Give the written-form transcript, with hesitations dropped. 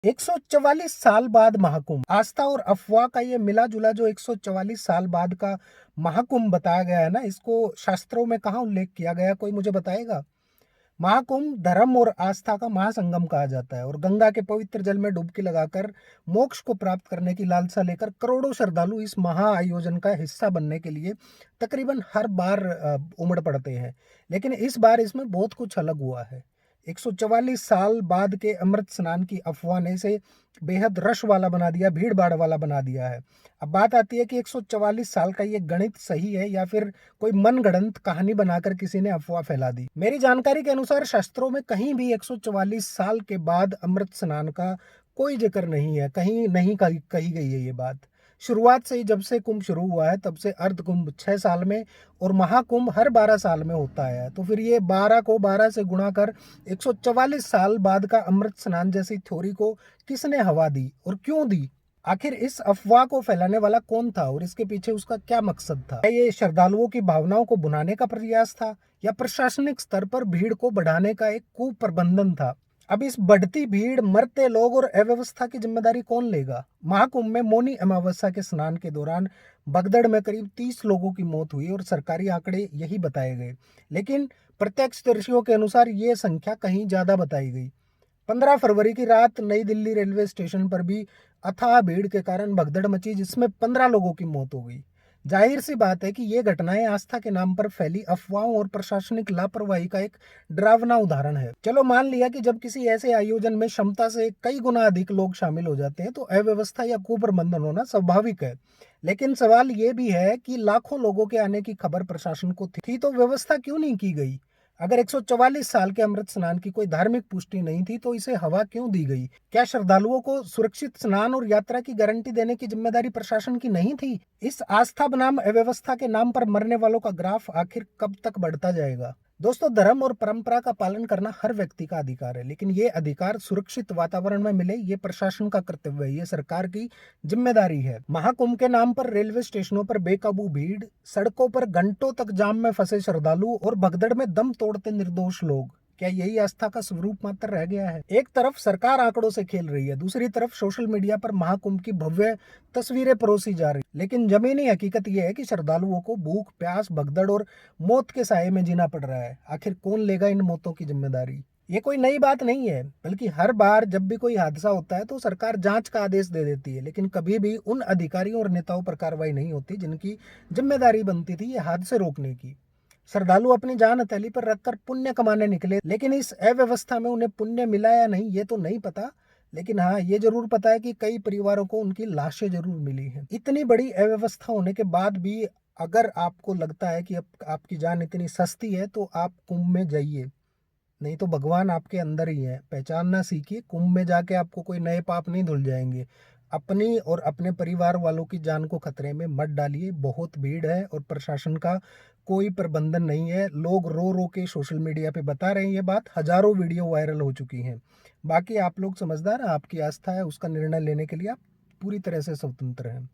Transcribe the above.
144 साल बाद महाकुंभ, आस्था और अफवाह का ये मिला जुला जो 144 साल बाद का महाकुंभ बताया गया है ना, इसको शास्त्रों में कहाँ उल्लेख किया गया, कोई मुझे बताएगा? महाकुंभ धर्म और आस्था का महासंगम कहा जाता है और गंगा के पवित्र जल में डुबकी लगाकर मोक्ष को प्राप्त करने की लालसा लेकर करोड़ों श्रद्धालु इस महा आयोजन का हिस्सा बनने के लिए तकरीबन हर बार उमड़ पड़ते हैं। लेकिन इस बार इसमें बहुत कुछ अलग हुआ है। 144 साल बाद के अमृत स्नान की अफवाह ने इसे बेहद रश वाला बना दिया, भीड़ भाड़ वाला बना दिया है। अब बात आती है कि 144 साल का ये गणित सही है या फिर कोई मनगढ़ंत कहानी बनाकर किसी ने अफवाह फैला दी। मेरी जानकारी के अनुसार शास्त्रों में कहीं भी 144 साल के बाद अमृत स्नान का कोई जिक्र नहीं है, कहीं नहीं कही गई है ये बात। शुरुआत से ही जब से कुंभ शुरू हुआ है तब से अर्ध कुंभ 6 साल में और महाकुंभ हर 12 साल में होता है। तो फिर ये 12 को 12 से गुणा कर 144 साल बाद का अमृत स्नान जैसी थ्योरी को किसने हवा दी और क्यों दी? आखिर इस अफवाह को फैलाने वाला कौन था और इसके पीछे उसका क्या मकसद था? क्या ये श्रद्धालुओं की भावनाओं को भुनाने का प्रयास था या प्रशासनिक स्तर पर भीड़ को बढ़ाने का एक कुप्रबंधन था? अब इस बढ़ती भीड़, मरते लोग और अव्यवस्था की जिम्मेदारी कौन लेगा? महाकुंभ में मौनी अमावस्या के स्नान के दौरान भगदड़ में करीब 30 लोगों की मौत हुई और सरकारी आंकड़े यही बताए गए, लेकिन प्रत्यक्षदर्शियों के अनुसार ये संख्या कहीं ज्यादा बताई गई। 15 फरवरी की रात नई दिल्ली रेलवे स्टेशन पर भी अथाह भीड़ के कारण भगदड़ मची जिसमें 15 लोगों की मौत हो गई। जाहिर सी बात है कि ये घटनाएं आस्था के नाम पर फैली अफवाहों और प्रशासनिक लापरवाही का एक डरावना उदाहरण है। चलो मान लिया कि जब किसी ऐसे आयोजन में क्षमता से कई गुना अधिक लोग शामिल हो जाते हैं तो अव्यवस्था या कुप्रबंधन होना स्वाभाविक है। लेकिन सवाल ये भी है कि लाखों लोगों के आने की खबर प्रशासन को थी तो व्यवस्था क्यों नहीं की गई? अगर 144 साल के अमृत स्नान की कोई धार्मिक पुष्टि नहीं थी तो इसे हवा क्यों दी गई? क्या श्रद्धालुओं को सुरक्षित स्नान और यात्रा की गारंटी देने की जिम्मेदारी प्रशासन की नहीं थी? इस आस्था बनाम अव्यवस्था के नाम पर मरने वालों का ग्राफ आखिर कब तक बढ़ता जाएगा? दोस्तों, धर्म और परंपरा का पालन करना हर व्यक्ति का अधिकार है, लेकिन ये अधिकार सुरक्षित वातावरण में मिले ये प्रशासन का कर्तव्य है, ये सरकार की जिम्मेदारी है। महाकुंभ के नाम पर रेलवे स्टेशनों पर बेकाबू भीड़, सड़कों पर घंटों तक जाम में फंसे श्रद्धालु और भगदड़ में दम तोड़ते निर्दोष लोग, क्या यही आस्था का स्वरूप मात्र रह गया है? एक तरफ सरकार आंकड़ों से खेल रही है, दूसरी तरफ सोशल मीडिया पर महाकुंभ की भव्य तस्वीरें परोसी जा रही, लेकिन जमीनी हकीकत यह है कि श्रद्धालुओं को भूख, प्यास, भगदड़ और मौत के साये में जीना पड़ रहा है। आखिर कौन लेगा इन मौतों की जिम्मेदारी? ये कोई नई बात नहीं है, बल्कि हर बार जब भी कोई हादसा होता है तो सरकार जांच का आदेश दे देती है, लेकिन कभी भी उन अधिकारियों और नेताओं पर कार्रवाई नहीं होती जिनकी जिम्मेदारी बनती थी ये हादसे रोकने की। श्रद्धालु अपनी जान हथेली पर रखकर पुण्य कमाने निकले, लेकिन इस अव्यवस्था में उन्हें पुण्य मिला या नहीं ये तो नहीं पता। लेकिन हाँ, ये जरूर पता है कि कई परिवारों को उनकी लाशें जरूर मिली हैं। इतनी बड़ी अव्यवस्था होने के बाद भी अगर आपको लगता है कि अब आपकी जान इतनी सस्ती है तो आप कुंभ में जाइए, नहीं तो भगवान आपके अंदर ही है। पहचानना सीखिए, कुंभ में जाके आपको कोई नए पाप नहीं धुल जाएंगे। अपनी और अपने परिवार वालों की जान को खतरे में मत डालिए। बहुत भीड़ है और प्रशासन का कोई प्रबंधन नहीं है। लोग रो रो के सोशल मीडिया पे बता रहे हैं ये बात, हजारों वीडियो वायरल हो चुकी हैं। बाकी आप लोग समझदार हैं, आपकी आस्था है, उसका निर्णय लेने के लिए आप पूरी तरह से स्वतंत्र हैं।